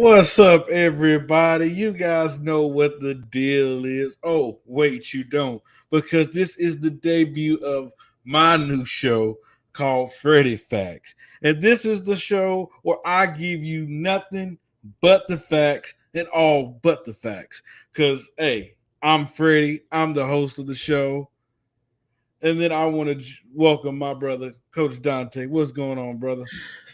What's up, everybody? You guys know what the deal is. Oh, wait, you don't. Because this is the debut of my new show called Freddie Facts. And this is the show where I give you nothing but the facts and all but the facts. Because, hey, I'm Freddie. I'm the host of the show. And then I want to welcome my brother, Coach Dante. What's going on, brother?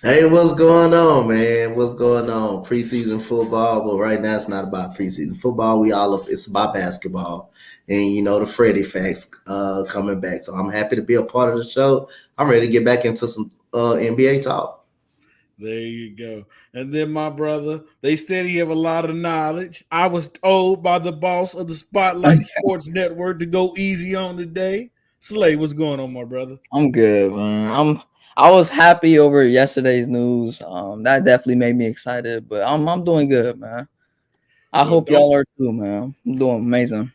Hey, what's going on, man? What's going on? Preseason football, but right now it's not about preseason football. We all up. It's about basketball, and the Freddie Facts coming back. So I'm happy to be a part of the show. I'm ready to get back into some NBA talk. There you go. And then my brother, they said he have a lot of knowledge. I was told by the boss of the Spotlight Sports Network to go easy on today. Slay, what's going on, my brother? I'm good, man. I was happy over yesterday's news. That definitely made me excited, but I'm doing good, man. I Well, hope don't. y'all are too, man. I'm doing amazing.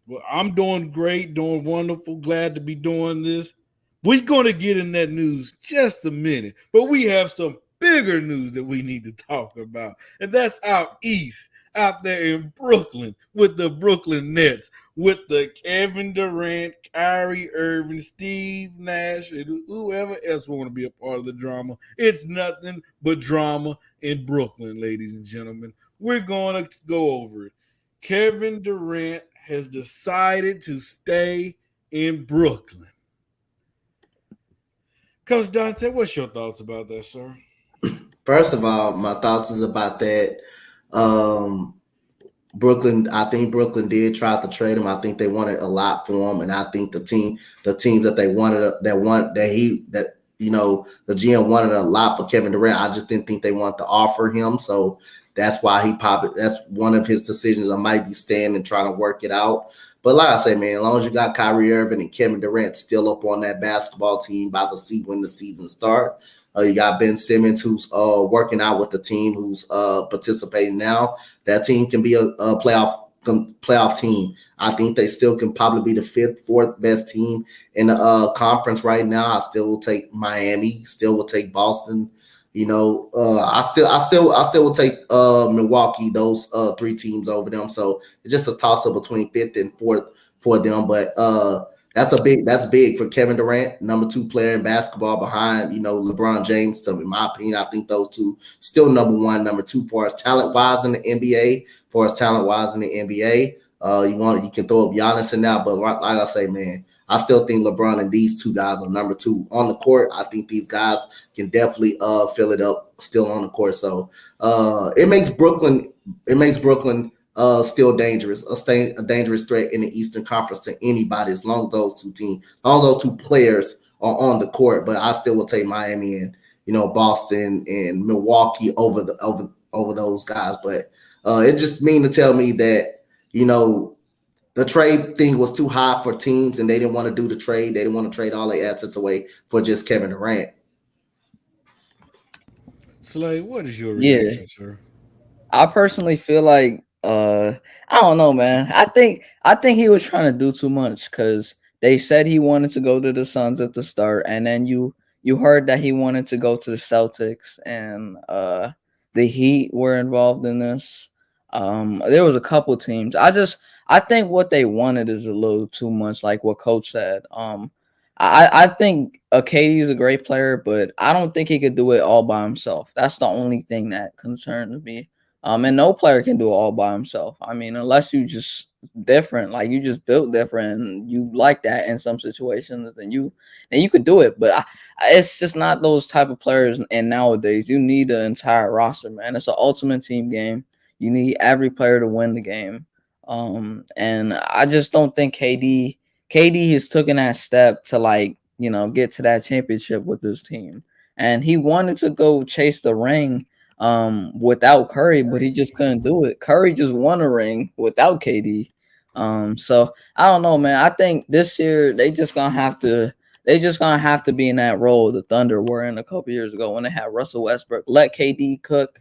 Well, I'm doing great, doing wonderful. Glad to be doing this. We're going to get in that news just a minute, but we have some bigger news that we need to talk about, and that's out east, out there in Brooklyn with the Brooklyn Nets, with the Kevin Durant, Kyrie Irving, Steve Nash, and whoever else want to be a part of the drama. It's nothing but drama in Brooklyn, ladies and gentlemen. We're going to go over it. Kevin Durant has decided to stay in Brooklyn. Coach Dante, what's your thoughts about that, sir? First of all, my thoughts is about that. Um, Brooklyn, I think Brooklyn did try to trade him. I think they wanted a lot for him, and I think the teams that they wanted, the GM wanted a lot for Kevin Durant. I just didn't think they wanted to offer him, so that's why he popped it. That's one of his decisions. I might be staying and trying to work it out. But like I say, man, as long as you got Kyrie Irving and Kevin Durant still up on that basketball team, about to see when the season start. You got Ben Simmons, who's working out with the team, who's participating now. That team can be a playoff team. I think they still can probably be the fifth, fourth best team in the conference right now. I still will take Miami. Still will take Boston. I still will take Milwaukee. Those three teams over them. So it's just a toss up between fifth and fourth for them. But that's big for Kevin Durant, number two player in basketball behind, LeBron James. So in my opinion, I think those two still number one, number two for us talent wise in the NBA. For us talent wise in the NBA, you can throw up Giannis in there, but like I say, man, I still think LeBron and these two guys are number two on the court. I think these guys can definitely fill it up still on the court. So it makes Brooklyn still dangerous, a dangerous threat in the Eastern Conference to anybody as long as those two players are on the court. But I still will take Miami and Boston and Milwaukee over those guys. But it just mean to tell me that the trade thing was too high for teams and they didn't want to do the trade. They didn't want to trade all their assets away for just Kevin Durant. Slay, what is your Yeah, reaction, sir? I personally feel like I don't know, man. I think he was trying to do too much because they said he wanted to go to the Suns at the start, and then you heard that he wanted to go to the Celtics, and the Heat were involved in this. There was a couple teams. I think what they wanted is a little too much, like what Coach said. I think KD is a great player, but I don't think he could do it all by himself. That's the only thing that concerns me. And no player can do it all by himself. I mean, unless you just different, like you just built different, and you like that in some situations, then you could do it. But it's just not those type of players. And nowadays, you need the entire roster, man. It's an ultimate team game. You need every player to win the game. And I just don't think KD has taken that step to get to that championship with this team. And he wanted to go chase the ring without Curry, but he just couldn't do it. Curry just won a ring without KD. So I don't know, man. I think this year they just gonna have to be in that role the Thunder were in a couple years ago when they had Russell Westbrook. Let KD cook,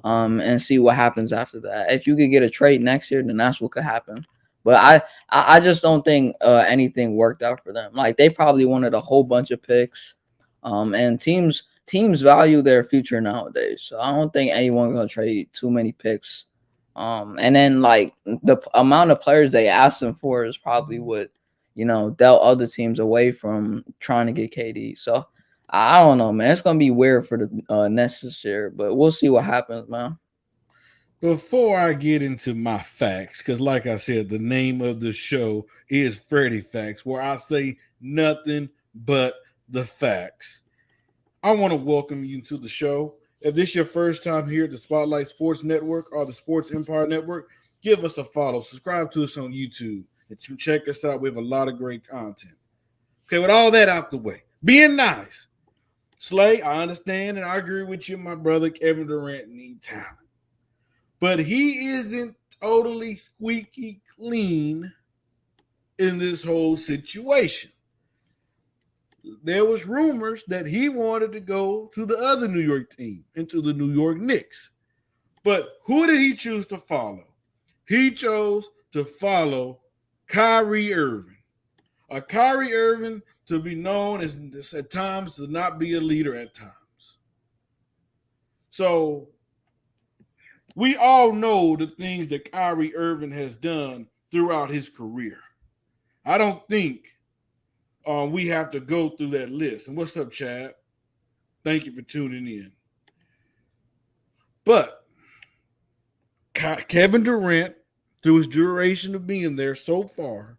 and see what happens after that. If you could get a trade next year, then that's what could happen. But I just don't think anything worked out for them. Like they probably wanted a whole bunch of picks, and teams value their future nowadays. So I don't think anyone gonna trade too many picks. And then like the amount of players they asked him for is probably what dealt other teams away from trying to get KD. So I don't know, man. It's gonna be weird for the Nets this year, but we'll see what happens, man. Before I get into my facts, because like I said, the name of the show is Freddie Facts, where I say nothing but the facts. I want to welcome you to the show. If this is your first time here at the Spotlight Sports Network or the Sports Empire Network, give us a follow. Subscribe to us on YouTube. And check us out. We have a lot of great content. Okay, with all that out the way, being nice. Slay, I understand and I agree with you, my brother Kevin Durant needs talent. But he isn't totally squeaky clean in this whole situation. There was rumors that he wanted to go to the other New York team, into the New York Knicks. But who did he choose to follow? He chose to follow Kyrie Irving. Kyrie Irving to be known as at times to not be a leader at times. So we all know the things that Kyrie Irving has done throughout his career. I don't think we have to go through that list. And what's up, Chad? Thank you for tuning in. But Kevin Durant, through his duration of being there so far,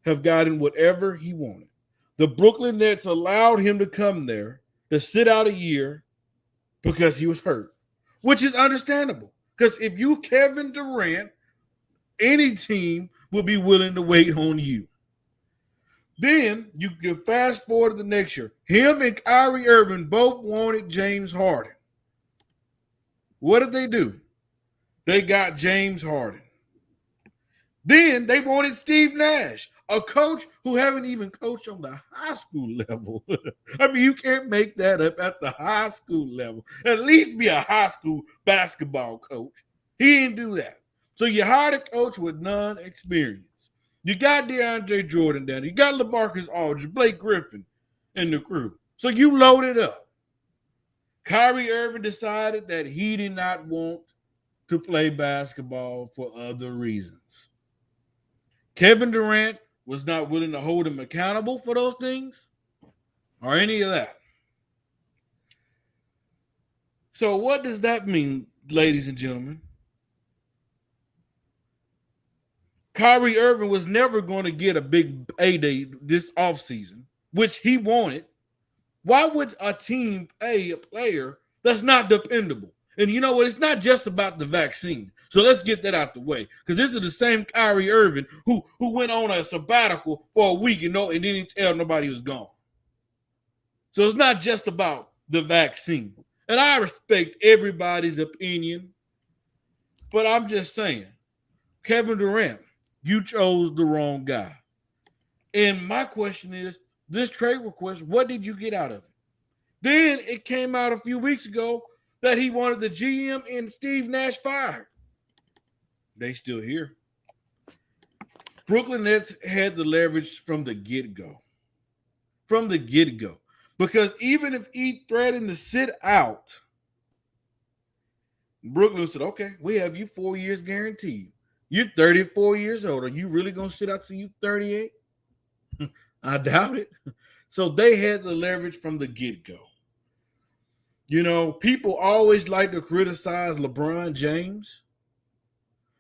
have gotten whatever he wanted. The Brooklyn Nets allowed him to come there to sit out a year because he was hurt, which is understandable. Because if you Kevin Durant, any team will be willing to wait on you. Then you can fast forward to the next year. Him and Kyrie Irving both wanted James Harden. What did they do? They got James Harden. Then they wanted Steve Nash, a coach who haven't even coached on the high school level. I mean, you can't make that up at the high school level. At least be a high school basketball coach. He didn't do that. So you hired a coach with none experience. You got DeAndre Jordan down there. You got LaMarcus Aldridge, Blake Griffin, and the crew. So you loaded up. Kyrie Irving decided that he did not want to play basketball for other reasons. Kevin Durant was not willing to hold him accountable for those things or any of that. So what does that mean, ladies and gentlemen? Kyrie Irving was never going to get a big payday this offseason, which he wanted. Why would a team pay a player that's not dependable? And you know what? It's not just about the vaccine. So let's get that out the way. Because this is the same Kyrie Irving who went on a sabbatical for a week and didn't tell nobody he was gone. So it's not just about the vaccine. And I respect everybody's opinion. But I'm just saying, Kevin Durant, you chose the wrong guy. And my question is, this trade request, what did you get out of it? Then it came out a few weeks ago that he wanted the GM and Steve Nash fired. They still here. Brooklyn Nets had the leverage from the get-go. From the get-go. Because even if he threatened to sit out, Brooklyn said, okay, we have you 4 years guaranteed. You're 34 years old. Are you really going to sit out till you 38? I doubt it. So they had the leverage from the get-go. You know, people always like to criticize LeBron James.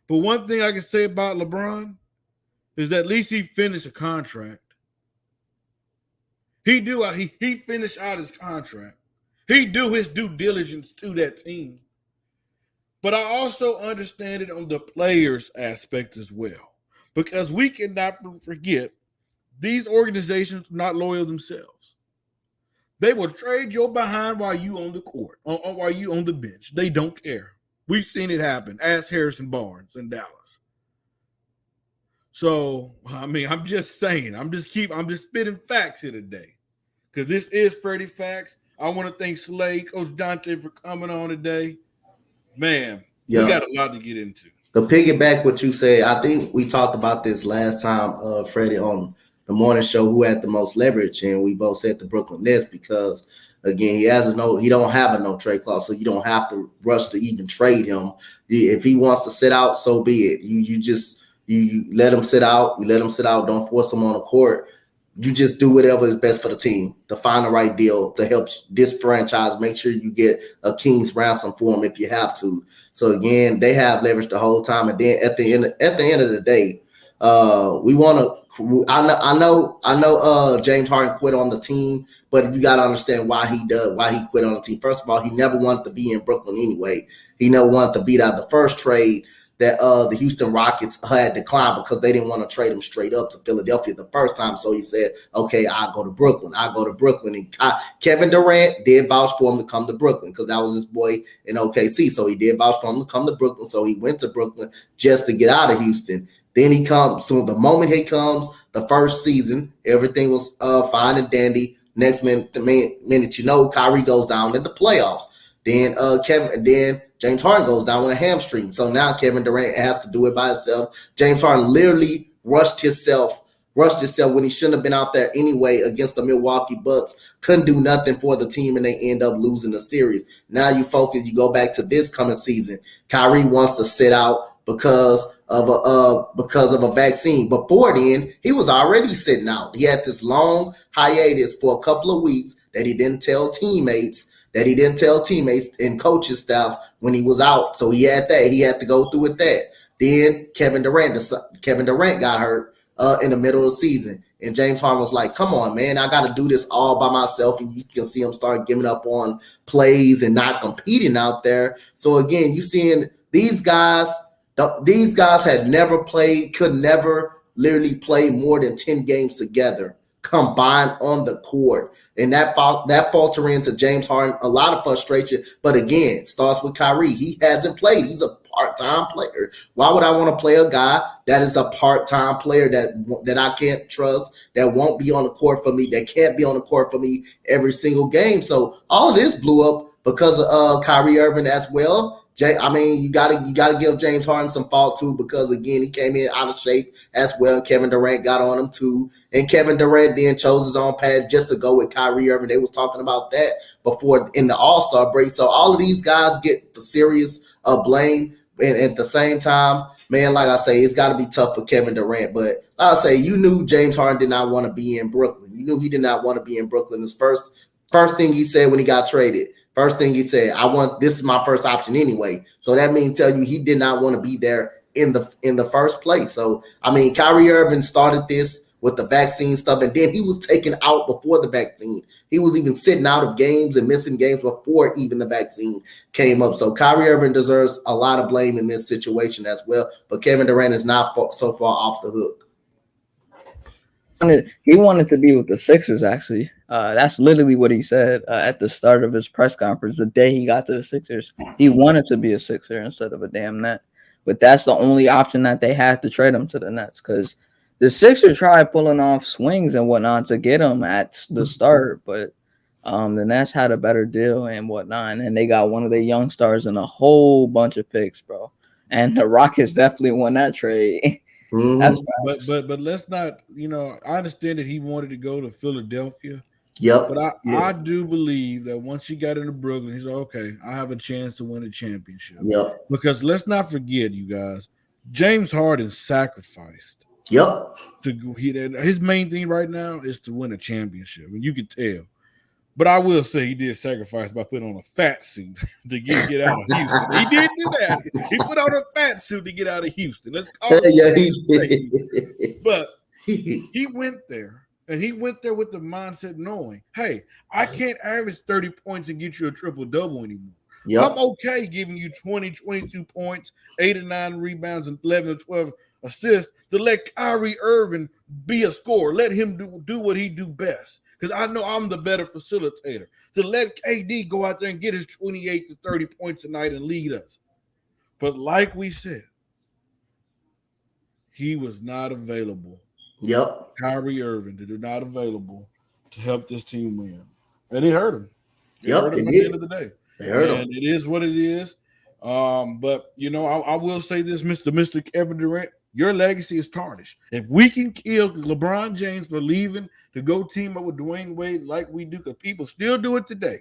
But one thing I can say about LeBron is that at least he finished a contract. He finished out his contract. He do his due diligence to that team. But I also understand it on the players' aspect as well. Because we cannot forget, these organizations are not loyal themselves. They will trade your behind while you on the court, or while you on the bench. They don't care. We've seen it happen. Ask Harrison Barnes in Dallas. So, I mean, I'm just saying. I'm just spitting facts here today. Because this is Freddie Facts. I want to thank Slay, Coach Dante for coming on today. Man, we got a lot to get into. To piggyback what you said, I think we talked about this last time, Freddie, on the morning show who had the most leverage, and we both said the Brooklyn Nets because again he don't have a no trade clause, so you don't have to rush to even trade him. If he wants to sit out, so be it. You just you let him sit out. You let him sit out. Don't force him on the court. You just do whatever is best for the team to find the right deal to help this franchise. Make sure you get a king's ransom for him if you have to. So again, they have leverage the whole time, and then at the end of the day, we want to. I know. James Harden quit on the team, but you got to understand why he quit on the team. First of all, he never wanted to be in Brooklyn anyway. He never wanted to beat out the first trade that the Houston Rockets had declined because they didn't want to trade him straight up to Philadelphia the first time. So he said, okay, I'll go to Brooklyn. And Kevin Durant did vouch for him to come to Brooklyn because that was his boy in OKC. So he did vouch for him to come to Brooklyn. So he went to Brooklyn just to get out of Houston. Then he comes. So the moment he comes, the first season, everything was fine and dandy. Next minute, Kyrie goes down in the playoffs. Then James Harden goes down with a hamstring. So now Kevin Durant has to do it by himself. James Harden literally rushed himself when he shouldn't have been out there anyway against the Milwaukee Bucks. Couldn't do nothing for the team, and they end up losing the series. Now you go back to this coming season. Kyrie wants to sit out because of a vaccine. Before then, he was already sitting out. He had this long hiatus for a couple of weeks that he didn't tell teammates and coaching staff when he was out. So he had that. He had to go through with that. Then Kevin Durant got hurt in the middle of the season. And James Harden was like, come on, man, I got to do this all by myself. And you can see him start giving up on plays and not competing out there. So again, you seeing these guys had never played, could never literally play more than 10 games together combined on the court. And that falter into James Harden, a lot of frustration. But again, it starts with Kyrie. He hasn't played. He's a part-time player. Why would I want to play a guy that is a part-time player that I can't trust, that won't be on the court for me, that can't be on the court for me every single game? So all of this blew up because of Kyrie Irving as well. You gotta give James Harden some fault too, because again he came in out of shape as well. Kevin Durant got on him too, and Kevin Durant then chose his own path just to go with Kyrie Irving. They was talking about that before in the All-Star break. So all of these guys get the serious blame, and at the same time, man, like I say, it's got to be tough for Kevin Durant. But like I say, you knew James Harden did not want to be in Brooklyn. You knew he did not want to be in Brooklyn. His first thing he said when he got traded. First thing he said, this is my first option anyway. So that means tell you he did not want to be there in the first place. So I mean, Kyrie Irving started this with the vaccine stuff, and then he was taken out before the vaccine. He was even sitting out of games and missing games before even the vaccine came up. So Kyrie Irving deserves a lot of blame in this situation as well. But Kevin Durant is not so far off the hook. He wanted to be with the Sixers, actually. That's literally what he said at the start of his press conference. The day he got to the Sixers, he wanted to be a Sixer instead of a damn Net. But that's the only option that they had to trade him to the Nets, because the Sixers tried pulling off swings and whatnot to get him at the start, but the Nets had a better deal and whatnot, and they got one of their young stars and a whole bunch of picks, bro. And the Rockets definitely won that trade. Mm-hmm. But let's not, I understand that he wanted to go to Philadelphia. Yep. But I do believe that once he got into Brooklyn, he's like, okay, I have a chance to win a championship. Yep. Because let's not forget, you guys, James Harden sacrificed. Yep. His main thing right now is to win a championship, and you can tell. But I will say he did sacrifice by putting on a fat suit to get out of Houston. He did do that. He put on a fat suit to get out of Houston. Let's call it. But he went there, and he went there with the mindset knowing, hey, I can't average 30 points and get you a triple-double anymore. Yep. I'm okay giving you 20, 22 points, 8 or 9 rebounds, and 11 or 12 assists to let Kyrie Irving be a scorer. Let him do what he do best. Because I know I'm the better facilitator. To let KD go out there and get his 28 to 30 points a night and lead us. But like we said, he was not available. Yep. Kyrie Irving was not available to help this team win. And it hurt him. It hurt him at the end of the day. And it is what it is. But, I will say this, Mr. Kevin Durant, your legacy is tarnished. If we can kill LeBron James for leaving to go team up with Dwayne Wade like we do, because people still do it today,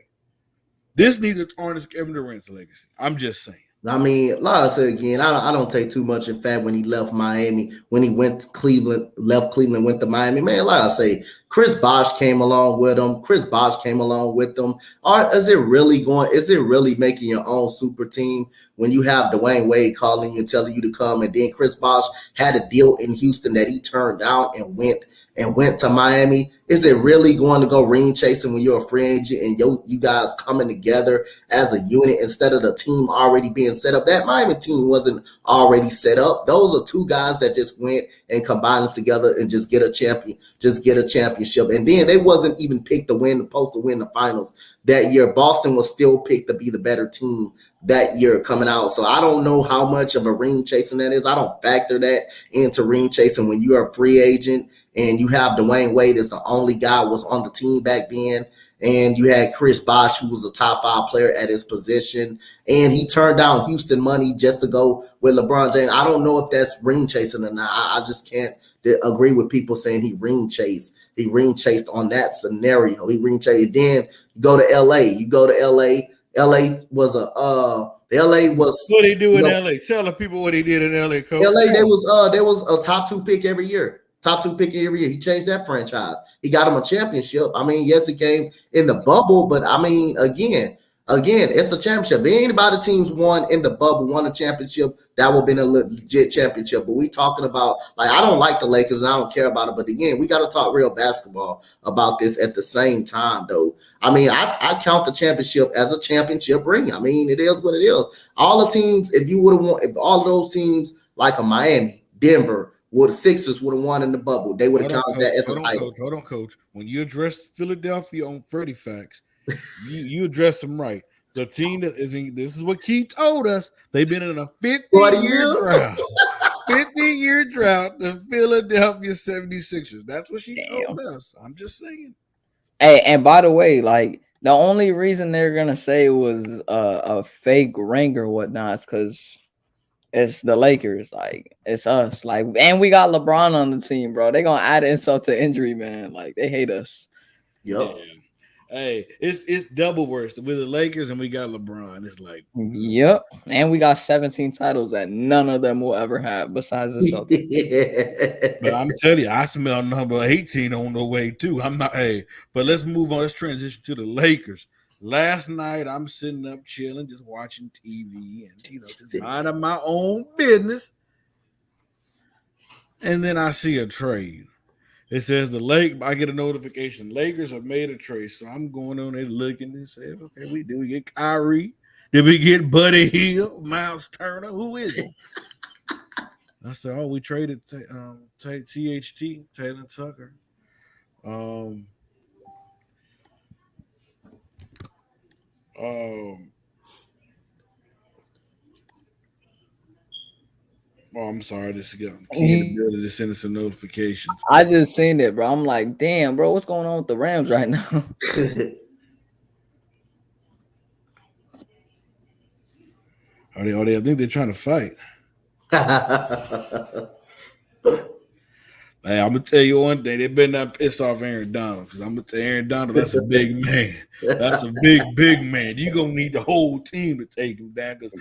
this needs to tarnish Kevin Durant's legacy. I'm just saying. I mean, like I said again, I don't take too much in fact when he left Miami, when he went to Cleveland, left Cleveland, went to Miami. Man, like I say, Chris Bosh came along with him. Chris Bosh came along with them. Or is it really going? Is it really making your own super team when you have Dwayne Wade calling you, telling you to come, and then Chris Bosh had a deal in Houston that he turned down and went to Miami? Is it really going to go ring chasing when you're a free agent and you guys coming together as a unit instead of the team already being set up? That Miami team wasn't already set up. Those are two guys that just went and combined together and just get a championship. And then they wasn't even picked supposed to win the finals that year. Boston was still picked to be the better team that year coming out. So I don't know how much of a ring chasing that is. I don't factor that into ring chasing when you're a free agent and you have Dwayne Wade as the only guy who was on the team back then. And you had Chris Bosh, who was a top 5 player at his position. And he turned down Houston money just to go with LeBron James. I don't know if that's ring chasing or not. I just can't agree with people saying he ring chased. He ring chased on that scenario. He ring chased. Then you go to LA. LA was LA was what he do in LA. Tell the people what he did in LA, coach. LA, there was a top 2 pick every year. Top 2 pick every year. He changed that franchise. He got him a championship. I mean, yes, it came in the bubble, but I mean, again, it's a championship. If anybody teams won in the bubble, won a championship, that would have been a legit championship. But we talking about, like, I don't like the Lakers. I don't care about it. But again, we got to talk real basketball about this at the same time, though. I mean, I count the championship as a championship ring. I mean, it is what it is. All the teams, if all of those teams, like a Miami, Denver, the Sixers would have won in the bubble. They would have counted that as a title. Hold on, coach. When you address Philadelphia on Freddie Facts, you address them right. The team that is in, this is what Keith told us. They've been in a 50-year drought. 50-year drought, the Philadelphia 76ers. That's what she told us. I'm just saying. Hey, and by the way, like, the only reason they're gonna say it was a fake ring or whatnot is because it's the Lakers, like, it's us, like, and we got LeBron on the team, bro. They gonna add insult to injury, man. Like, they hate us. Yep. Yeah. Hey, it's double worse with the Lakers, and we got LeBron. It's like, yep, and we got 17 titles that none of them will ever have besides the Celtics. But I'm telling you, I smell number 18 on the way too. I'm not. Hey, but let's move on. Let's transition to the Lakers. Last night, I'm sitting up chilling, just watching TV and just minding my own business, and then I see a trade. It says I get a notification. Lakers have made a trade. So I'm going on there looking and saying, okay, we get Kyrie. Did we get Buddy Hill, Miles Turner? Who is it? I said, we traded THT, Taylor Tucker. Oh, I'm sorry. This key in the building just sending some notifications. I just seen it, bro. I'm like, damn, bro, what's going on with the Rams right now? I think they're trying to fight. Hey, I'm gonna tell you one thing. They better not piss off Aaron Donald, because I'm gonna tell Aaron Donald, that's a big man. That's a big man. You're gonna need the whole team to take him down, because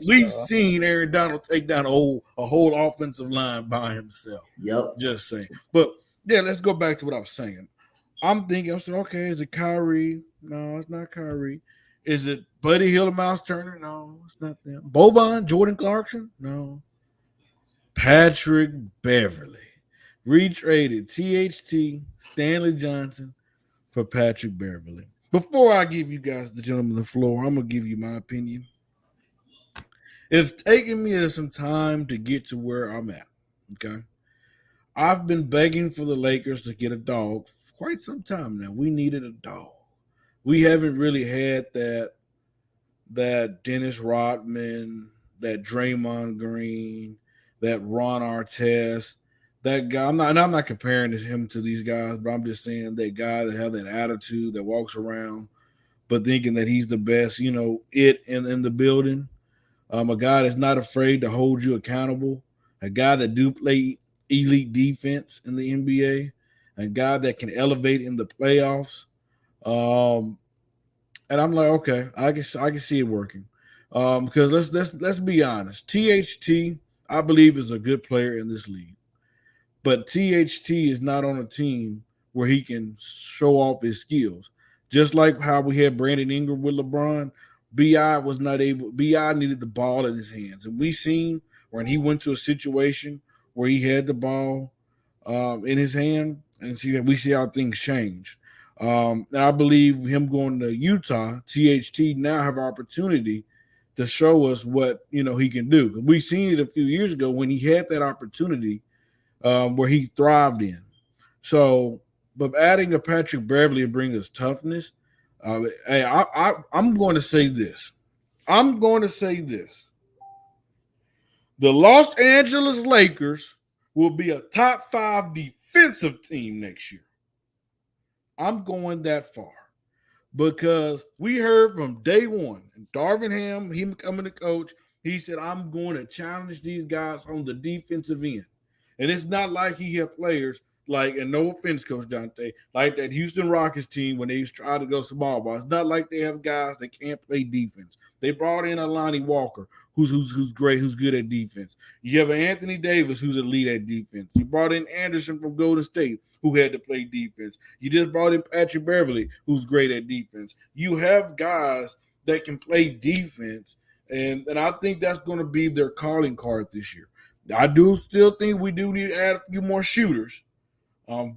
we've seen Aaron Donald take down a whole offensive line by himself. Yep. Just saying. But yeah, let's go back to what I was saying. I'm saying, okay, is it Kyrie? No, it's not Kyrie. Is it Buddy Hill and Miles Turner? No, it's not them. Boban, Jordan Clarkson? No. Patrick Beverly. Retraded THT Stanley Johnson for Patrick Beverly. Before I give you guys, the gentleman, the floor, I'm going to give you my opinion. It's taken me some time to get to where I'm at, okay? I've been begging for the Lakers to get a dog for quite some time now. We needed a dog. We haven't really had that Dennis Rodman, that Draymond Green, that Ron Artest, that guy. I'm not comparing him to these guys, but I'm just saying that guy that have that attitude, that walks around, but thinking that he's the best, it in the building. A guy that's not afraid to hold you accountable. a guy that do play elite defense in the NBA, a guy that can elevate in the playoffs. Um, and I'm like, okay, I can see it working. Because let's be honest, THT I believe is a good player in this league. But THT is not on a team where he can show off his skills. Just like how we had Brandon Ingram with LeBron, BI was not able. BI needed the ball in his hands, and we seen when he went to a situation where he had the ball in his hand, and we see how things change. And I believe him going to Utah, THT now have opportunity to show us what he can do. We seen it a few years ago when he had that opportunity where he thrived in. So, but adding a Patrick Beverly brings us toughness. Hey, I'm going to say this. I'm going to say this. The Los Angeles Lakers will be a top 5 defensive team next year. I'm going that far because we heard from day one, and Darvin Ham, he becoming the coach, he said, I'm going to challenge these guys on the defensive end. And it's not like he had players like, and no offense, Coach Dante, like that Houston Rockets team when they used to try to go small ball. It's not like they have guys that can't play defense. They brought in a Lonnie Walker, who's great, who's good at defense. You have an Anthony Davis, who's elite at defense. You brought in Anderson from Golden State, who had to play defense. You just brought in Patrick Beverly, who's great at defense. You have guys that can play defense, and I think that's going to be their calling card this year. I do still think we do need to add a few more shooters,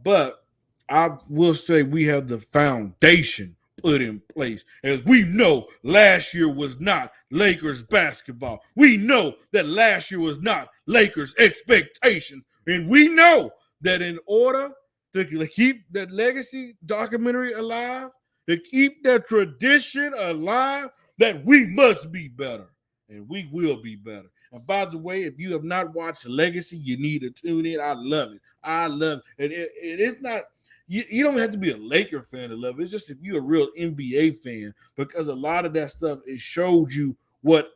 but I will say we have the foundation put in place. As we know, last year was not Lakers basketball. We know that last year was not Lakers expectations. And we know that in order to keep that legacy documentary alive, to keep that tradition alive, that we must be better. And we will be better. And by the way, if you have not watched Legacy, you need to tune in. I love it. I love it. It's not, you don't have to be a Laker fan to love it. It's just if you're a real NBA fan, because a lot of that stuff, it showed you what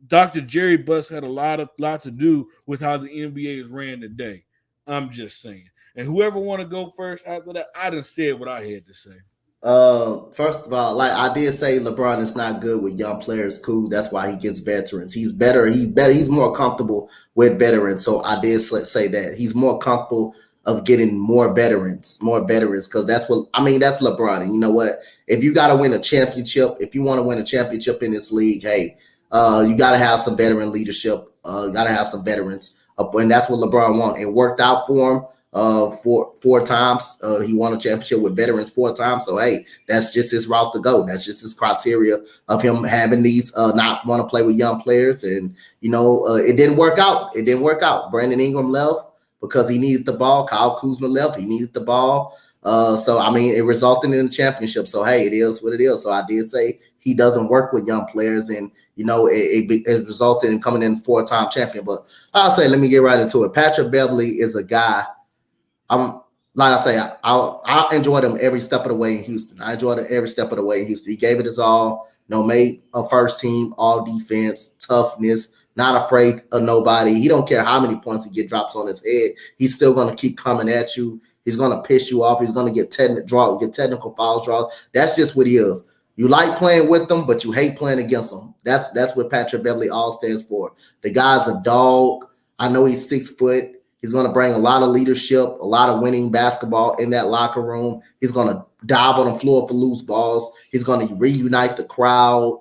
Dr. Jerry Buss had a lot to do with how the NBA is ran today. I'm just saying. And whoever want to go first after that, I done said what I had to say. First of all, like I did say, LeBron is not good with young players. Cool, that's why he gets veterans. He's better. He's more comfortable with veterans. So I did say that he's more comfortable of getting more veterans, because that's that's LeBron. And you know what? If you got to win a championship, if you want to win a championship in this league, hey, you got to have some veteran leadership. You got to have some veterans, and that's what LeBron won. It worked out for him. Four times. He won a championship with veterans 4 times. So hey, that's just his route to go. That's just his criteria of him having these not want to play with young players. And it didn't work out. It didn't work out. Brandon Ingram left because he needed the ball. Kyle Kuzma left. He needed the ball. So it resulted in a championship. So hey, it is what it is. So I did say he doesn't work with young players, and it resulted in coming in 4-time champion. But I'll say, let me get right into it. Patrick Beverly is a guy. Like I say, I enjoyed him every step of the way in Houston. He gave it his all. Made a first team, all defense, toughness, not afraid of nobody. He don't care how many points he get drops on his head. He's still gonna keep coming at you. He's gonna piss you off. He's gonna get technical fouls draws. That's just what he is. You like playing with them, but you hate playing against them. That's what Patrick Beverly all stands for. The guy's a dog. I know he's 6 foot. He's going to bring a lot of leadership, a lot of winning basketball in that locker room. He's going to dive on the floor for loose balls. He's going to reunite the crowd.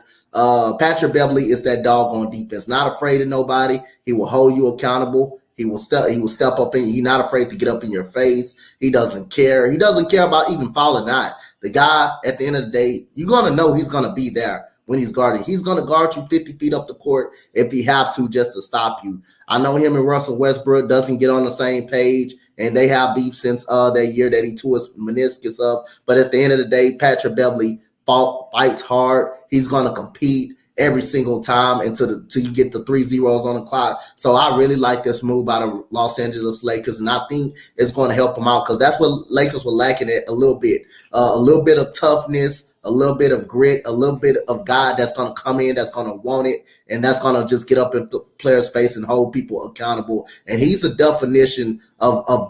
Patrick Beverly is that dog on defense. Not afraid of nobody. He will hold you accountable. He will step up in you. He's not afraid to get up in your face. He doesn't care. He doesn't care about even fouling or not. The guy, at the end of the day, you're going to know he's going to be there when he's guarding. He's going to guard you 50 feet up the court if he have to, just to stop you. I know him and Russell Westbrook doesn't get on the same page, and they have beef since that year that he tore his meniscus up. But at the end of the day, Patrick Beverly fights hard. He's going to compete every single time until you get the 3 zeros on the clock. So I really like this move by the Los Angeles Lakers, and I think it's going to help them out because that's what Lakers were lacking a little bit of toughness, a little bit of grit, a little bit of God that's going to come in, that's going to want it, and that's going to just get up in the player's face and hold people accountable. And he's the definition of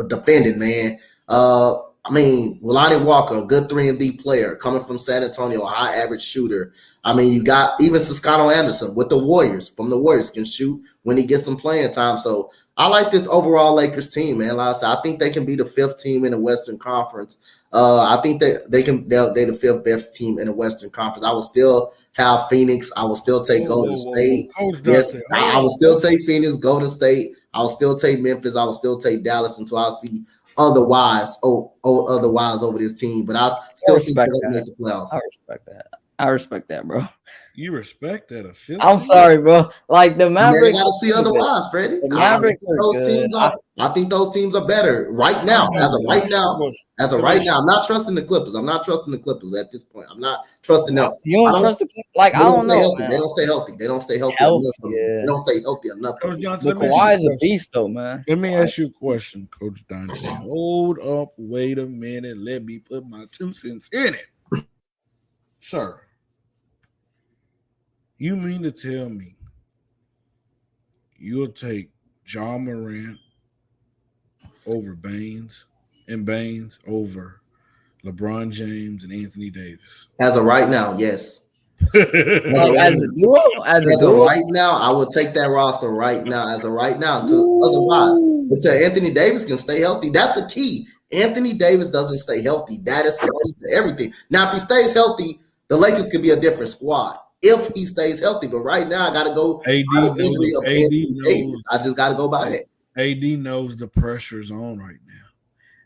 defending, man. I mean, Lonnie Walker, a good 3-and-D player coming from San Antonio, a high average shooter. I mean, you got even Siscano Anderson with the Warriors, from the Warriors, can shoot when he gets some playing time. So I like this overall Lakers team, man. Like I said, I think they can be the 5th team in the Western Conference. I think that they're the 5th best team in the Western Conference. I will still have Phoenix. I will still take Golden State. Yes, I will still take Phoenix, Golden State. I will still take Memphis. I will still take Dallas until I see otherwise over this team. But I still think they're going to make the playoffs. I respect that, bro. You respect that? I'm sorry, bro. Like the Mavericks, I gotta see otherwise, Freddie. The Mavericks I think those teams are better right now. As of right now, I'm not trusting the Clippers. I'm not trusting the Clippers at this point. I'm not trusting them. You don't trust the Clippers? Like I don't know. They don't stay healthy. They don't stay healthy enough. They don't stay healthy enough. But Kawhi is a beast, though, man. Let me ask you a question, Coach Dante. Hold up, wait a minute. Let me put my 2 cents in it, sir. You mean to tell me you'll take John Morant over Baines and Baines over LeBron James and Anthony Davis? As of right now, yes. As a duo? As of right now, I will take that roster right now. As of right now, otherwise, until Anthony Davis can stay healthy, that's the key. Anthony Davis doesn't stay healthy. That is the key to everything. Now, if he stays healthy, the Lakers could be a different squad. If he stays healthy, but right now I got to go. I just got to go by that. AD knows the pressure is on right now.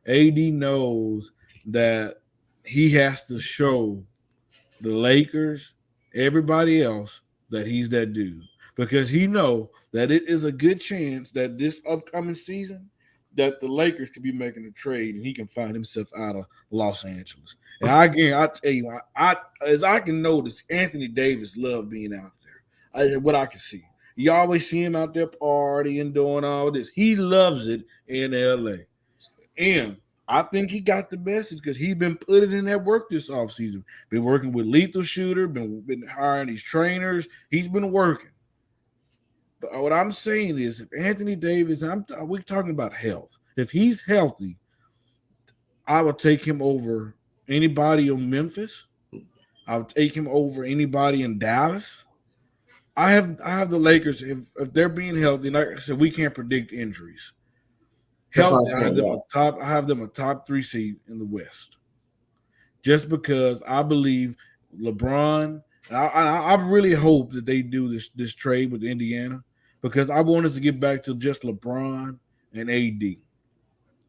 AD knows that he has to show the Lakers, everybody else, that he's that dude, because he know that it is a good chance that this upcoming season that the Lakers could be making a trade and he can find himself out of Los Angeles. And I tell you, as I can notice, Anthony Davis loved being out there. What I can see, you always see him out there partying, doing all this. He loves it in LA, and I think he got the message because he's been putting in that work this offseason. Been working with Lethal Shooter, been hiring these trainers. He's been working. But what I'm saying is, if Anthony Davis, we're talking about health. If he's healthy, I would take him over anybody in Memphis. I would take him over anybody in Dallas. I have the Lakers. If they're being healthy, like I said, we can't predict injuries. Healthy, I have them a top 3 seed in the West. Just because I believe LeBron, I really hope that they do this trade with Indiana, because I want us to get back to just LeBron and AD.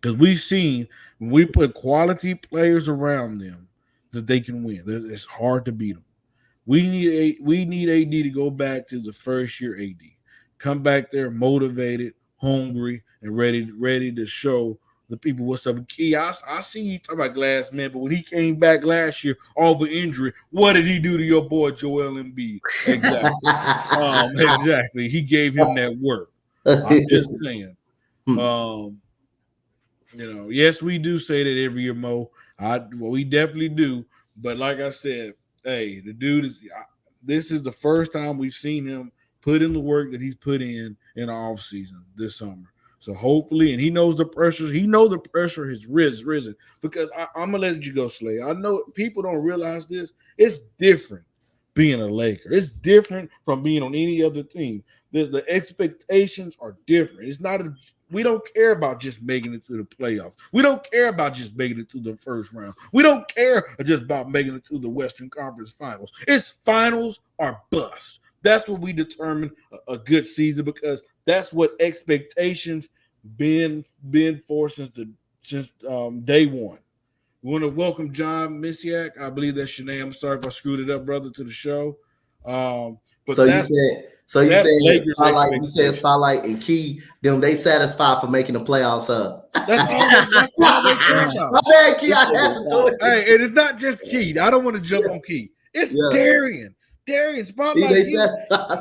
Because we've seen when we put quality players around them that they can win. It's hard to beat them. We need AD to go back to the first year AD. Come back there motivated, hungry, and ready to show the people what's up. Key, I see you talking about glass man, but when he came back last year over injury, what did he do to your boy Joel Embiid? Exactly. Exactly. He gave him that work. I'm just saying. Yes, we do say that every year, Mo. We definitely do. But like I said, hey, the dude this is the first time we've seen him put in the work that he's put in the offseason this summer. So hopefully, and he knows the pressure. He knows the pressure has risen. Because I'm going to let you go, Slay. I know people don't realize this. It's different being a Laker. It's different from being on any other team. The expectations are different. It's not we don't care about just making it to the playoffs. We don't care about just making it to the first round. We don't care just about making it to the Western Conference Finals. It's finals or bust. That's what we determine a good season, because that's what expectations been for since day one. We want to welcome John Misiak. I believe that's your name. I'm sorry if I screwed it up, brother, to the show. You said Spotlight and Key, them they satisfied for making the playoffs, huh? That's all they care about. My bad, Key. I had to do it. Hey, and it's not just Key. I don't want to jump on Key. It's Darian. Darian He Spotlight, they said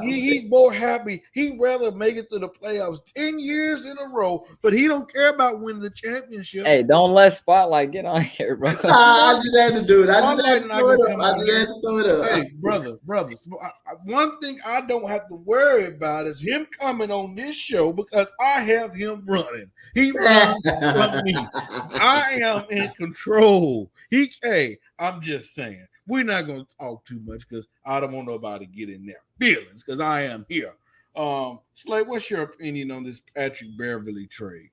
he's more happy. He'd rather make it to the playoffs 10 years in a row, but he don't care about winning the championship. Hey, don't let Spotlight get on here, bro. I just had to do it. I just had Spotlight to not throw it gonna up. come I on just here. had to throw it up. Hey, brother. One thing I don't have to worry about is him coming on this show because I have him running. He runs from me. I am in control. Hey, I'm just saying. We're not going to talk too much because I don't want nobody to get in their feelings because I am here. Slade, what's your opinion on this Patrick Beverly trade?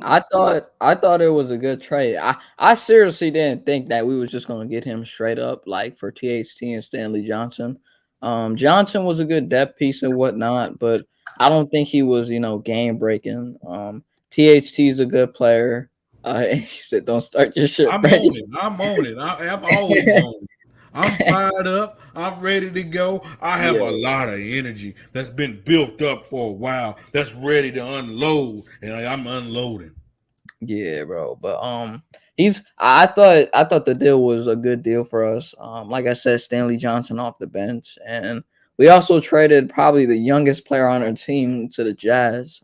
I thought it was a good trade. I seriously didn't think that we was just gonna get him straight up like for THT and Stanley Johnson. Johnson was a good depth piece and whatnot, but I don't think he was, game breaking. THT is a good player. He said, "Don't start your shit, I'm Freddie." on it. I'm on it. I'm always on it. I'm fired up. I'm ready to go. I have Yeah. a lot of energy that's been built up for a while that's ready to unload, and I'm unloading. Yeah, bro. But he's I thought the deal was a good deal for us. Like I said, Stanley Johnson off the bench, and we also traded probably the youngest player on our team to the Jazz.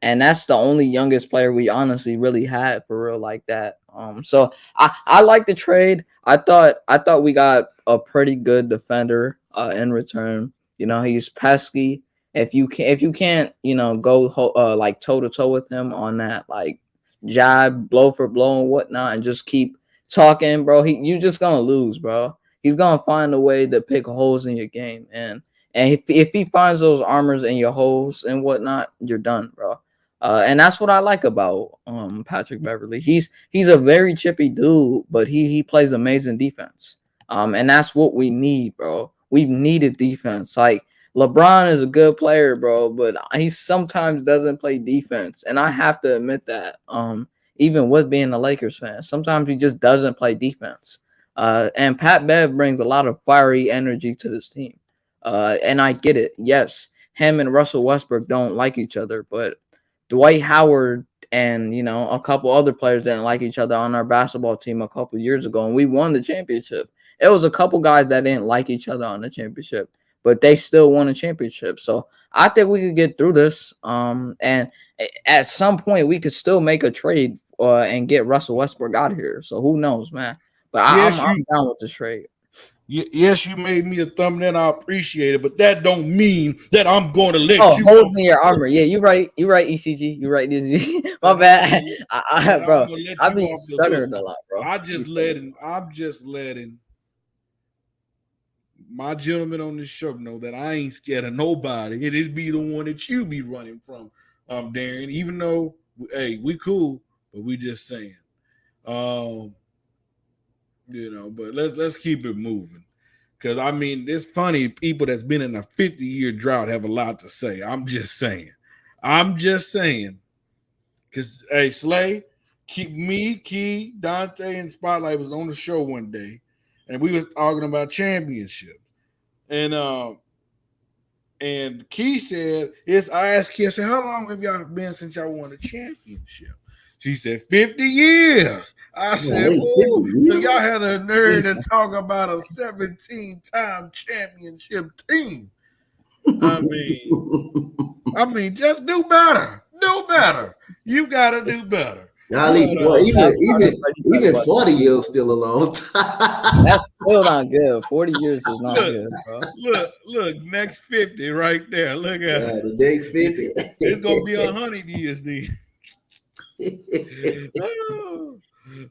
And that's the only youngest player we honestly really had for real like that. So I like the trade. I thought we got a pretty good defender in return. He's pesky. If you can't go like toe to toe with him on that like jibe, blow for blow and whatnot, and just keep talking, bro, you just gonna lose, bro. He's gonna find a way to pick holes in your game, and if he finds those armors in your holes and whatnot, you're done, bro. And that's what I like about Patrick Beverly. He's a very chippy dude, but he plays amazing defense. And that's what we need, bro. We've needed defense. Like LeBron is a good player, bro, but he sometimes doesn't play defense, and I have to admit that. Even with being a Lakers fan, sometimes he just doesn't play defense. And Pat Bev brings a lot of fiery energy to this team. And I get it. Yes, him and Russell Westbrook don't like each other, but Dwight Howard and a couple other players didn't like each other on our basketball team a couple years ago, and we won the championship. It was a couple guys that didn't like each other on the championship, but they still won a championship. So I think we could get through this. And at some point we could still make a trade and get Russell Westbrook out of here. So who knows, man? But Yes, I'm you down with this trade. yes, you made me a thumbnail. I appreciate it, but that don't mean that I'm going to let Oh, you holes off in the your hook. armor. Yeah, you're right. You're right, ECG. You're right, ECG. My That I'm bad. gonna that I'm Bro, gonna let I you be off the hook. stuttering a lot, bro. I'm just letting my gentlemen on this show know that I ain't scared of nobody. It is be the one that you be running from, Darren. Even though, hey, we cool, but we just saying, um, But let's keep it moving. Cause I mean, it's funny. People that's been in a 50-year drought have a lot to say. I'm just saying. I'm just saying. Cause hey, Slay, keep me, Key, Dante, and Spotlight was on the show one day, and we was talking about championships. And Key said, "Yes." I asked Key, I said, "How long have y'all been since y'all won a championship?" She said, 50 years. I Man, said, wait, 50 "Ooh." So y'all years? had a nerd to talk about a 17-time championship team. I mean, just do better. Do better. You gotta do better. Golly, But well, That's funny. Freddie said even about 40 years still a long time. that's still not good. 40 years is not look, good, bro. next 50 right there. Look at Yeah, it. the next 50. It's gonna be 100 years then. Oh,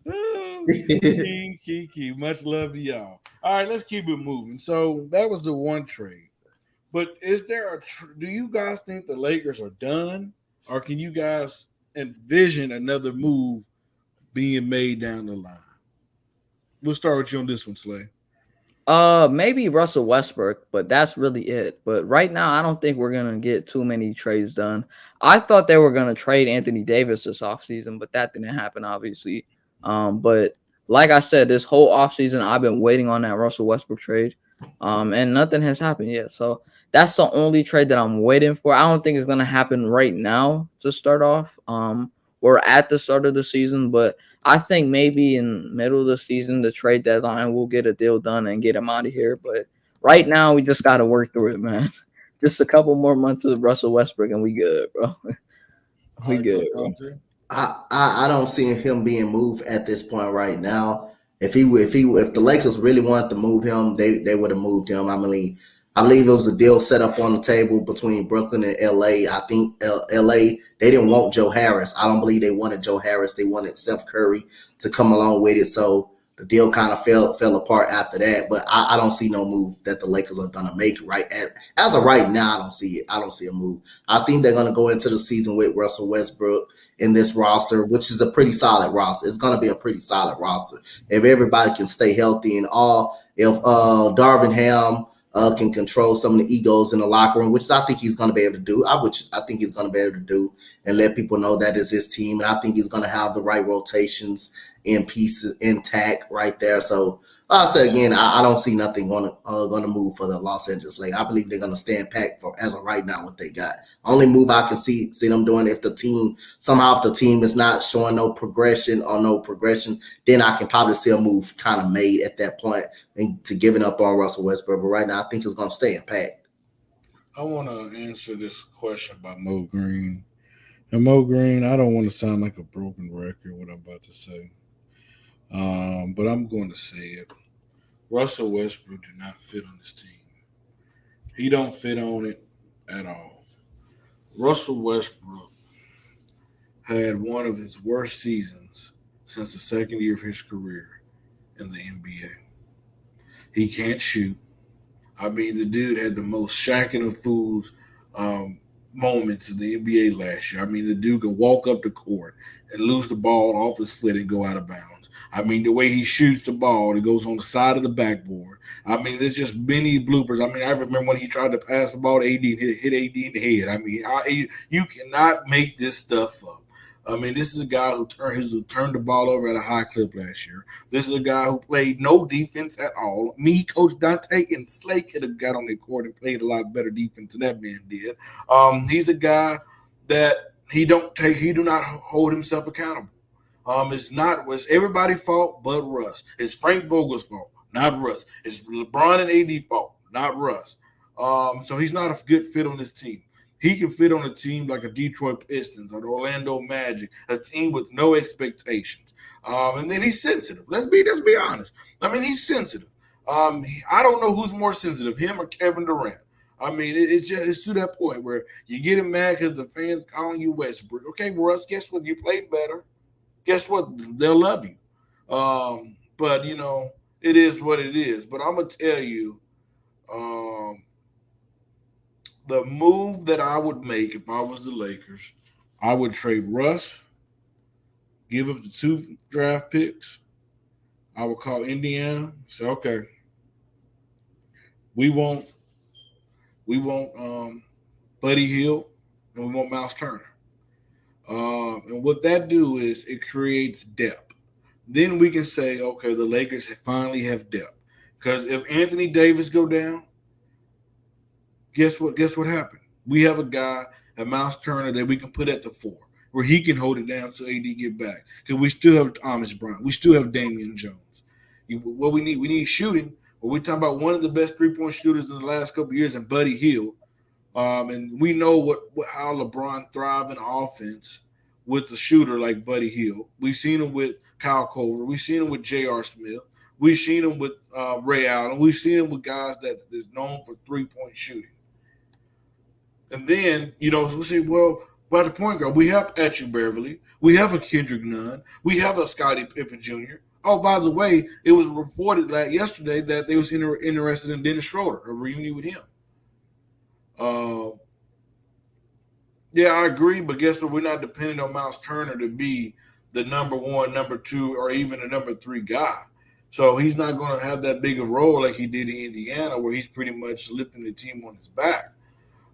oh. Key. Much love to y'all. All right, let's keep it moving. So that was the one trade. But is there do you guys think the Lakers are done? Or can you guys envision another move being made down the line? We'll start with you on this one, Slay. Maybe Russell Westbrook, but that's really it. But right now, I don't think we're gonna get too many trades done. I thought they were gonna trade Anthony Davis this offseason, but that didn't happen, obviously. But like I said, this whole offseason, I've been waiting on that Russell Westbrook trade. And nothing has happened yet. So that's the only trade that I'm waiting for. I don't think it's gonna happen right now to start off. We're at the start of the season, but I think maybe in middle of the season, the trade deadline, we'll get a deal done and get him out of here. But right now we just got to work through it, man. Just a couple more months with Russell Westbrook and we good, bro. All We right, good, Coach bro. Dante. I don't see him being moved at this point right now. If the Lakers really wanted to move him, they would have moved him. I believe it was a deal set up on the table between Brooklyn and LA. I think LA they didn't want Joe Harris. I don't believe they wanted Joe Harris. They wanted Seth Curry to come along with it. So the deal kind of fell apart after that. But I don't see no move that the Lakers are gonna make as of right now. I don't see it. I don't see a move. I think they're gonna go into the season with Russell Westbrook in this roster, which is a pretty solid roster. It's going to be a pretty solid roster if everybody can stay healthy and all. If Darvin Ham can control some of the egos in the locker room, which I think he's going to be able to do. I think he's going to be able to do and let people know that is his team. And I think he's going to have the right rotations in pieces intact right there. So like I said again, I don't see nothing going to move for the Los Angeles Lakers. I believe they're going to stand packed for as of right now what they got. Only move I can see them doing if the team is not showing no progression, then I can probably see a move kind of made at that point and to giving up on Russell Westbrook. But right now, I think it's going to stay impact. I want to answer this question by Mo Green. And Mo Green, I don't want to sound like a broken record what I'm about to say, but I'm going to say it. Russell Westbrook do not fit on this team. He don't fit on it at all. Russell Westbrook had one of his worst seasons since the second year of his career in the NBA. He can't shoot. I mean, the dude had the most shacking of fools um, moments in the NBA last year. I mean, the dude could walk up the court and lose the ball off his foot and go out of bounds. I mean, the way he shoots the ball, it goes on the side of the backboard. I mean, there's just many bloopers. I mean, I remember when he tried to pass the ball to AD and hit AD in the head. I mean, you cannot make this stuff up. I mean, this is a guy who turned the ball over at a high clip last year. This is a guy who played no defense at all. Me, Coach Dante, and Slay could have got on the court and played a lot better defense than that man did. He's a guy that he do not hold himself accountable. It's everybody's fault but Russ. It's Frank Vogel's fault, not Russ. It's LeBron and AD fault, not Russ. So he's not a good fit on this team. He can fit on a team like a Detroit Pistons or the Orlando Magic, a team with no expectations. And then he's sensitive. Let's be honest. I mean, he's sensitive. I don't know who's more sensitive, him or Kevin Durant. I mean, it's to that point where you get him mad because the fans calling you Westbrook. Okay, Russ, guess what? You played better. Guess what? They'll love you. But it is what it is. But I'm gonna tell you, um, the move that I would make if I was the Lakers, I would trade Russ, give up the two draft picks. I would call Indiana, say, okay, we want Buddy Hill and we want Miles Turner. And what that do is it creates depth. Then we can say, okay, the Lakers finally have depth. Because if Anthony Davis go down, guess what? Guess what happened? We have a guy, a Miles Turner, that we can put at the four, where he can hold it down till AD get back. Because we still have Thomas Bryant, we still have Damian Jones. What we need shooting. But we're talking about one of the best 3-point shooters in the last couple of years, and Buddy Hield. And we know how LeBron thrives in offense with the shooter like Buddy Hield. We've seen him with Kyle Korver. We've seen him with J.R. Smith. We've seen him with Ray Allen. We've seen him with guys that is known for 3-point shooting. And then, we'll say, well, by the point guard, we have Patrick Beverly. We have a Kendrick Nunn. We have a Scottie Pippen Jr. Oh, by the way, it was reported yesterday that they was interested in Dennis Schroeder, a reunion with him. Yeah, I agree, but guess what? We're not depending on Miles Turner to be the number one, number two, or even the number three guy. So he's not going to have that big of a role like he did in Indiana, where he's pretty much lifting the team on his back.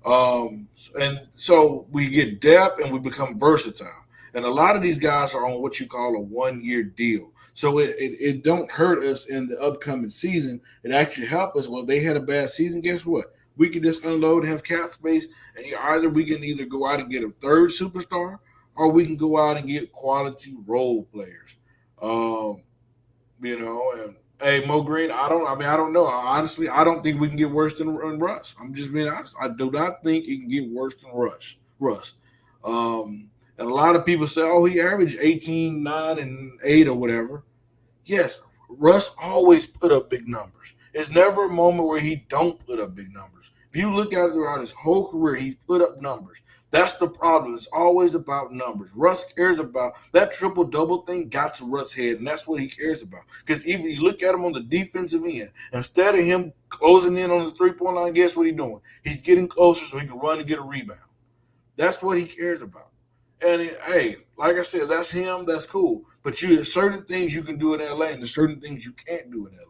And so we get depth and we become versatile. And a lot of these guys are on what you call a 1-year deal. So it don't hurt us in the upcoming season. It actually helps us. Well, they had a bad season. Guess what? We can just unload and have cap space. And we can either go out and get a third superstar, or we can go out and get quality role players. And Hey, Mo Green, I don't. I mean, I don't know. Honestly, I don't think we can get worse than Russ. I'm just being honest. I do not think it can get worse than Russ. And a lot of people say, "Oh, he averaged 18, 9, and 8 or whatever." Yes, Russ always put up big numbers. It's never a moment where he don't put up big numbers. If you look at it throughout his whole career, he's put up numbers. That's the problem. It's always about numbers. Russ cares about that triple double thing. Got to Russ' head, and that's what he cares about. Because even you look at him on the defensive end, instead of him closing in on the 3 point line, guess what he's doing? He's getting closer so he can run and get a rebound. That's what he cares about. And hey, like I said, that's him. That's cool. But there's certain things you can do in LA, and there's certain things you can't do in LA.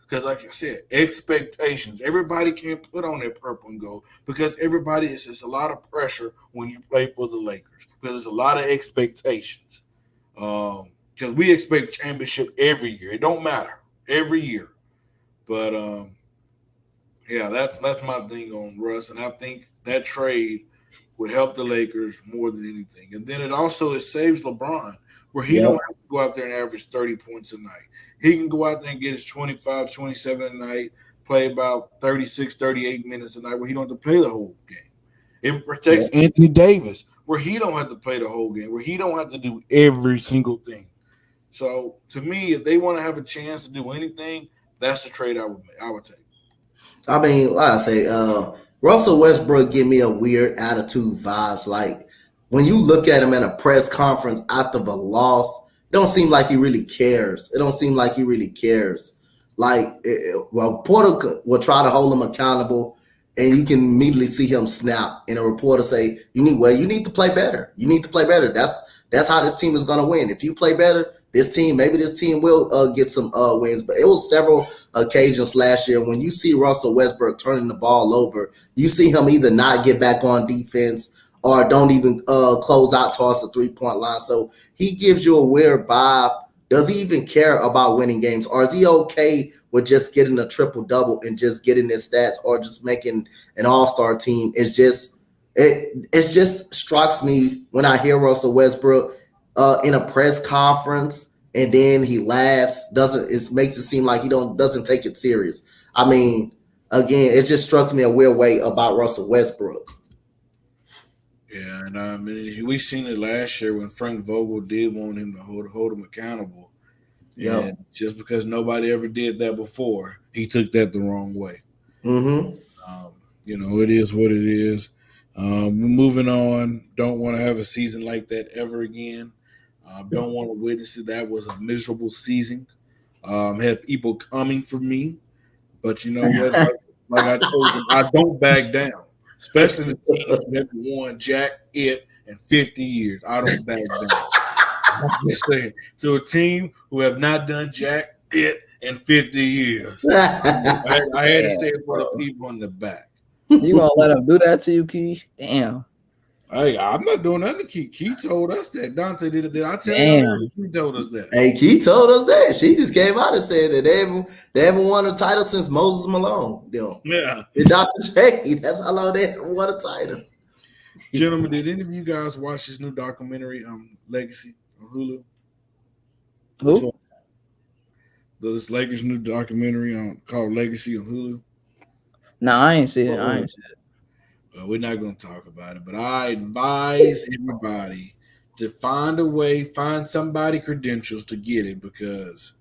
Because, like I said, expectations. Everybody can't put on their purple and gold because everybody is just a lot of pressure when you play for the Lakers because there's a lot of expectations. Because we expect championship every year. It don't matter every year. But yeah, that's my thing on Russ, and I think that trade would help the Lakers more than anything. And then it saves LeBron, where he don't Yep. have to go out there and average 30 points a night. He can go out there and get his 25, 27 a night, play about 36, 38 minutes a night, where he don't have to play the whole game. It protects Yep. Anthony Davis, where he don't have to play the whole game, where he don't have to do every single thing. So to me, if they want to have a chance to do anything, that's the trade I would take. I mean, like I say, Russell Westbrook give me a weird attitude vibes. Like when you look at him at a press conference after the loss, it don't seem like he really cares. It don't seem like he really cares. Like, well, Porter will try to hold him accountable, and you can immediately see him snap. And a reporter say, you need to play better. You need to play better. That's how this team is gonna win. If you play better, maybe this team will get some wins." But it was several occasions last year when you see Russell Westbrook turning the ball over, you see him either not get back on defense or don't even close out towards the 3 point line. So he gives you a weird vibe. Does he even care about winning games, or is he okay with just getting a triple double and just getting his stats, or just making an all star team? It just strikes me when I hear Russell Westbrook in a press conference, and then he laughs. Doesn't it makes it seem like he don't doesn't take it serious. I mean, again, it just strikes me a weird way about Russell Westbrook. Yeah, and I mean, we seen it last year when Frank Vogel did want him to hold him accountable, Yep. and just because nobody ever did that before, he took that the wrong way. Mm-hmm. Um, it is what it is. Moving on. Don't want to have a season like that ever again. Don't want to witness it. That was a miserable season. Had people coming for me, but you know what? Like I told them, I don't back down. Especially the teams who haven't won jack it in 50 years. I don't back down. I'm just saying. To a team who have not done jack it in 50 years. I had to say Damn, it for the bro. people in the back. You gonna let him do that to you, Key? Damn. Hey, I'm not doing nothing. Key told us that. Dante did I tell y'all earlier? Damn. He told us that. Hey, Key told us that. She just came out and said that they haven't won a title since Moses Malone. Yeah. And Dr. J. That's how long they haven't won a title. Gentlemen, did any of you guys watch this new documentary, Legacy on Hulu? Which Who? one? This Lakers new documentary called Legacy on Hulu. Nah, I ain't see it. I Mm-mm. ain't see it. We're not going to talk about it, but I advise everybody to find a way, find somebody credentials to get it because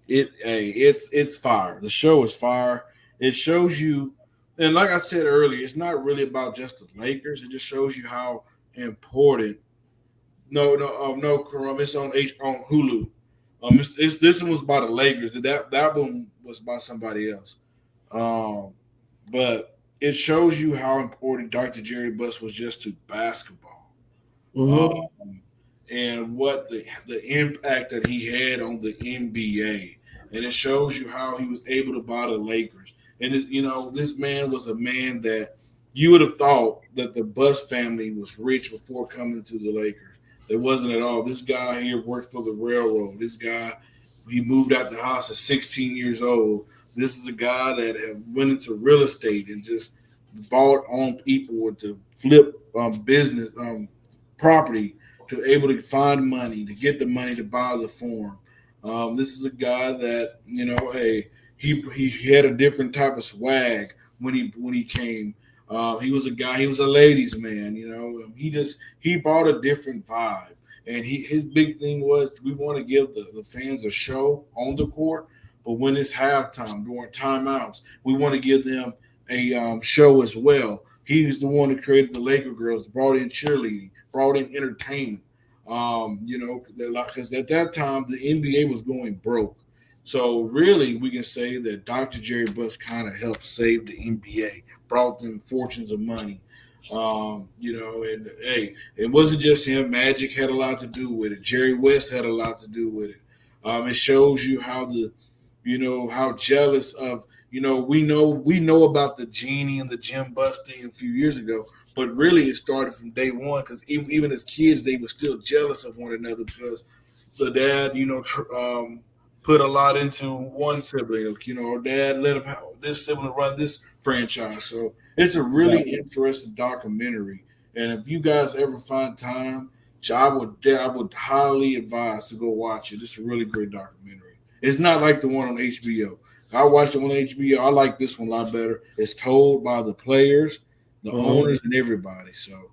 it's fire. The show is fire. It shows you, and like I said earlier, it's not really about just the Lakers. It just shows you how important. No, Karam. It's on Hulu. This one was by the Lakers. That one was by somebody else. Um, but it shows you how important Dr. Jerry Buss was just to basketball, Mm-hmm. um, and what the impact that he had on the NBA. And it shows you how he was able to buy the Lakers. And this man was a man that you would have thought that the Buss family was rich before coming to the Lakers. It wasn't at all. This guy here worked for the railroad. This guy, he moved out the house at 16 years old. This is a guy that have went into real estate and just bought on people to flip business property to able to find money to get the money to buy the farm. This is a guy that hey, he had a different type of swag when he came. He was a guy. He was a ladies' man. He brought a different vibe, and his big thing was we want to give the fans a show on the court, but when it's halftime during timeouts, we want to give them a show as well. He was the one who created the Laker girls, brought in cheerleading, brought in entertainment. Because at that time the NBA was going broke. So really, we can say that Dr. Jerry Buss kind of helped save the NBA, brought them fortunes of money. And hey, it wasn't just him. Magic had a lot to do with it. Jerry West had a lot to do with it. It shows you how how jealous of we know about the genie and the Jim Buss thing a few years ago, but really it started from day one because even as kids they were still jealous of one another because the dad put a lot into one sibling. Dad let him have this sibling run this franchise. So it's a really interesting documentary, and if you guys ever find time, I would highly advise to go watch it. It's a really great documentary. It's not like the one on HBO. I watched it on HBO. I like this one a lot better. It's told by the players, the owners, and everybody. So,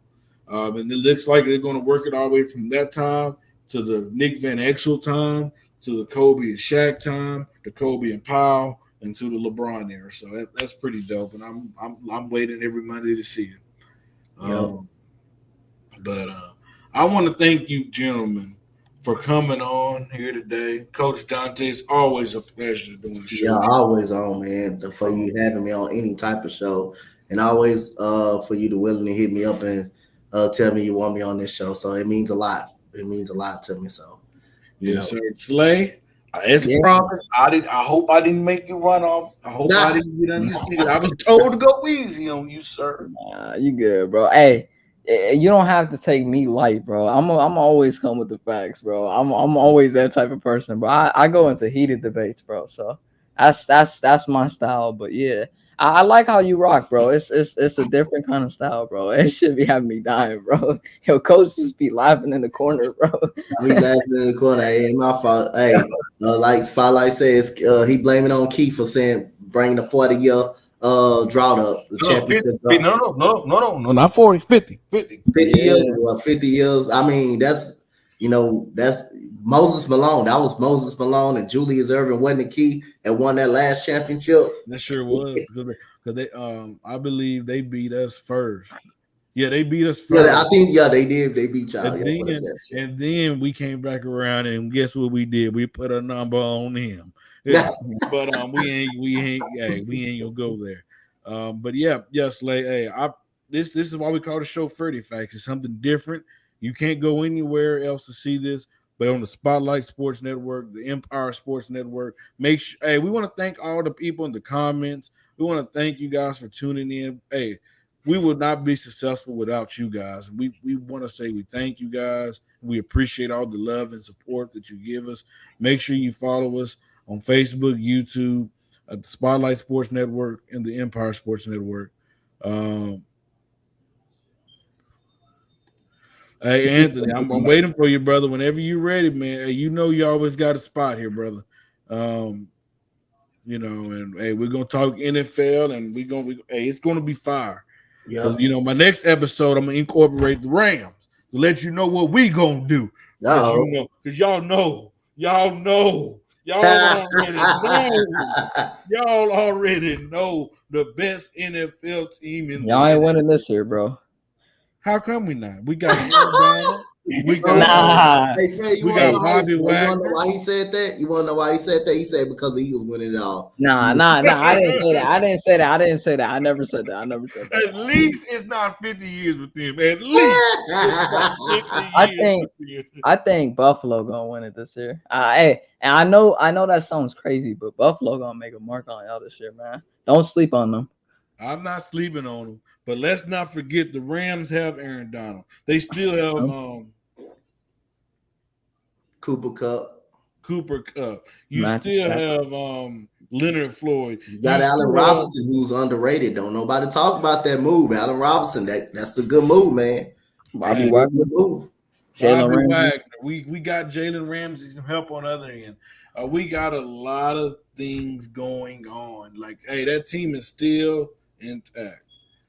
and it looks like they're going to work it all the way from that time to the Nick Van Exel time to the Kobe and Shaq time, to Kobe and Powell, and to the LeBron era. So that's pretty dope, and I'm waiting every Monday to see it. But I want to thank you, gentlemen, for coming on here today. Coach Dante, it's always a pleasure doing the show. Yeah, always on, man. For you having me on any type of show, and always for you to willing to hit me up and tell me you want me on this show. So it means a lot. It means a lot to me. So yes, sir. Slay, as promised, I hope I didn't make you run off. I hope I didn't get understood. I was told to go easy on you, sir. Nah, you good, bro. Hey, you don't have to take me light, bro. I'm always come with the facts, bro. I'm always that type of person, bro. I go into heated debates, bro. So that's my style. But yeah, I like how you rock, bro. It's a different kind of style, bro. It should be having me dying, bro. Yo, coach just be laughing in the corner, bro. We laughing in the corner. Hey, ain't my fault. Hey, like Spotlight says, he blaming on Keith for saying bringing the 40-year drought up. The championship. No, not 40, 50. 50 years. Well, 50 years. I mean, that's Moses Malone. That was Moses Malone and Julius Erving wasn't the key and won that last championship. That sure was because they I believe they beat us first. Yeah, they beat us first. Yeah, I think they did. They beat y'all. And then we came back around and guess what we did? We put a number on him. But we ain't gonna go there. But yes, like hey, this is why we call the show Freddie Facts. It's something different. You can't go anywhere else to see this, but on the Spotlight Sports Network, the Empire Sports Network. Make sure, hey, we want to thank all the people in the comments. We want to thank you guys for tuning in. Hey, we would not be successful without you guys. We want to say we thank you guys. We appreciate all the love and support that you give us. Make sure you follow us on Facebook, YouTube, the Spotlight Sports Network, and the Empire Sports Network. Hey, Anthony, I'm waiting for you, brother. Whenever you're ready, man. Hey, you always got a spot here, brother. And hey, we're gonna talk NFL, and it's gonna be fire. Yeah. My next episode, I'm gonna incorporate the Rams to let you know what we gonna do. Because y'all already know the best NFL team in y'all ain't winning this year, bro. How come we not? We got Aaron we got Hey, Fred, we got Bobby Wagner. You want to know why he said that? You want to know why he said that? He said because the Eagles winning it all. Nah. I didn't say that. I never said that. At least it's not 50 years with them. At least I think Buffalo gonna win it this year. Hey, and I know that sounds crazy, but Buffalo gonna make a mark on y'all this year, man. Don't sleep on them. I'm not sleeping on them, but let's not forget the Rams have Aaron Donald. They still have Cooper Kupp. You still have Leonard Floyd. You got Allen Robinson, who's underrated. Don't nobody talk about that move. Allen Robinson, that's a good move, man. Bobby Wagner. Good move. Jalen Bobby Ramsey. Wagner. We got Jalen Ramsey some help on the other end. We got a lot of things going on. Like, hey, that team is still intact. Um,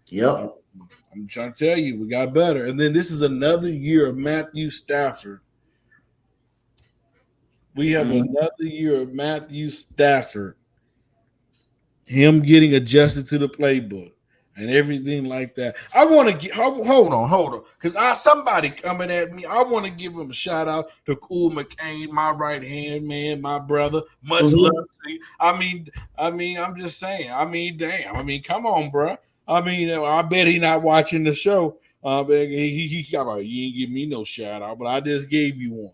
Yep. I'm trying to tell you, we got better. And then this is another year of Matthew Stafford. We have Mhm. another year of Matthew Stafford, him getting adjusted to the playbook and everything like that. I want to get hold on, because somebody coming at me. I want to give him a shout out to Cool McCain, my right hand man, my brother. Much love Mm-hmm. to you. I'm just saying. I mean, damn. I mean, come on, bro. I mean, I bet he not watching the show. But he got like, you ain't give me no shout out, but I just gave you one.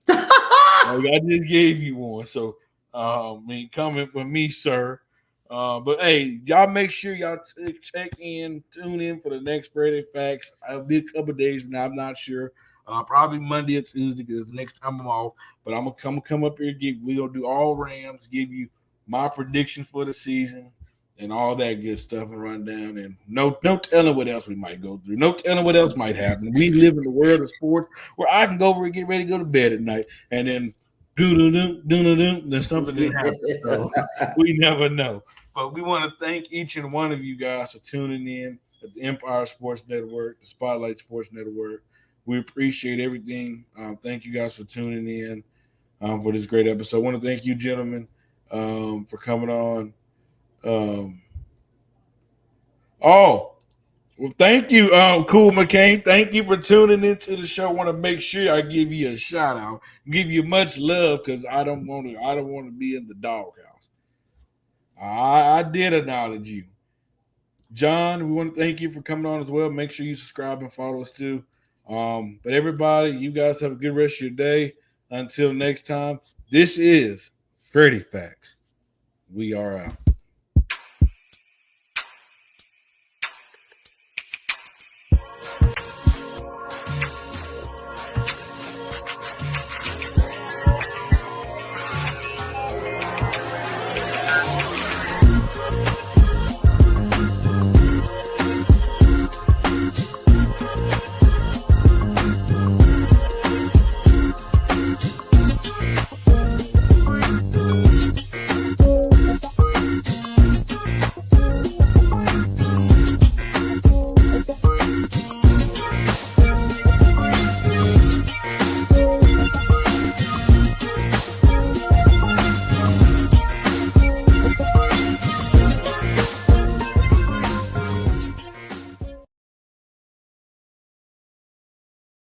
Like, I just gave you one. So, I mean, coming from me, sir. But hey, y'all make sure y'all check in, tune in for the next Freddie Facts. I'll be a couple days from now. I'm not sure. Probably Monday or Tuesday because the next time I'm off. But I'm gonna come up here. We're gonna do all Rams. Give you my predictions for the season and all that good stuff and run down. And no telling what else we might go through. No telling what else might happen. We live in the world of sports where I can go over and get ready to go to bed at night, and then then something didn't happen. So we never know. But we want to thank each and one of you guys for tuning in at the Empire Sports Network, the Spotlight Sports Network. We appreciate everything. Thank you guys for tuning in for this great episode. I want to thank you, gentlemen, for coming on. Um, oh, well, thank you, Cool McCain. Thank you for tuning into the show. I want to make sure I give you a shout out, give you much love because I don't want to. I don't want to be in the doghouse. I did acknowledge you, John. We want to thank you for coming on as well. Make sure you subscribe and follow us too. But everybody, you guys have a good rest of your day. Until next time, this is Freddie Facts. We are out.